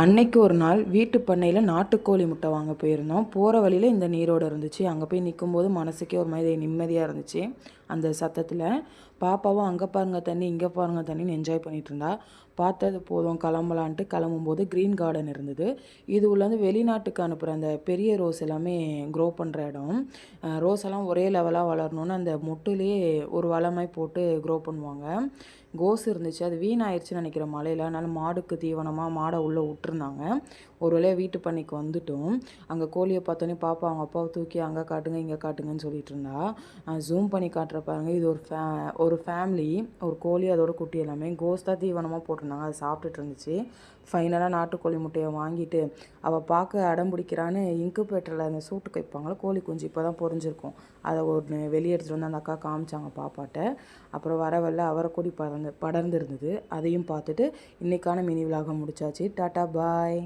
அன்னைக்கு ஒரு நாள் வீட்டு பண்ணையில் நாட்டுக்கோழி முட்டை வாங்க போயிருந்தோம். போகிற வழியில் இந்த நீரோடு இருந்துச்சு. அங்கே போய் நிற்கும்போது மனசுக்கே ஒரு மாதிரி நிம்மதியாக இருந்துச்சு. அந்த சத்தத்தில் பாப்பாவும் அங்கே பாருங்க தண்ணி, இங்கே பாருங்க தண்ணின்னு என்ஜாய் பண்ணிகிட்டு இருந்தா. பார்த்தது போதும் கிளம்பலான்ட்டு கிளம்பும்போது க்ரீன் கார்டன் இருந்தது. இது உள்ளேருந்து வெளிநாட்டுக்கு அனுப்புகிற அந்த பெரிய ரோஸ் எல்லாமே க்ரோ பண்ணுற இடம். ரோஸ் எல்லாம் ஒரே லெவலாக வளரணுன்னு அந்த மொட்டுலேயே ஒரு வளமாய் போட்டு க்ரோ பண்ணுவாங்க. கோஸ் இருந்துச்சு, அது வீணாயிடுச்சுன்னு நினைக்கிறேன் மழையில். அதனால் மாடுக்கு தீவனமாக மாடை உள்ளே விட்டுருந்தாங்க. ஒரு வழியாக வீட்டு பண்ணைக்கு வந்துட்டோம். அங்கே கோழியை பார்த்தோன்னே பாப்பா அவங்க அப்பாவை தூக்கி அங்கே காட்டுங்க இங்கே காட்டுங்கன்னு சொல்லிட்டு இருந்தா. ஜூம் பண்ணி காட்டுற பாருங்க, இது ஒரு ஃபேமிலி, ஒரு கோழி அதோட குட்டி எல்லாமே கோஸ் தான் தீவனமாக போட்டிருந்தாங்க. அது சாப்பிட்டுட்டு இருந்துச்சு. ஃபைனலாக நாட்டுக்கோழி முட்டையை வாங்கிட்டு அவள் பார்க்க அடம் பிடிக்கிறான்னு இன்குபேட்டரில் அந்த சூட்டுக்கு வைப்பாங்களா கோழி குஞ்சு, இப்போ தான் பொரிஞ்சிருக்கும், அதை ஒன்று வெளியே எடுத்துகிட்டு வந்து அந்த அக்கா காமிச்சாங்க பாப்பாட்ட. அப்புறம் வரவல்ல அவரைக்கொடி படர்ந்து இருந்தது, அதையும் பார்த்துட்டு இன்றைக்கான மினி விலாக முடிச்சாச்சு. டாட்டா பாய்.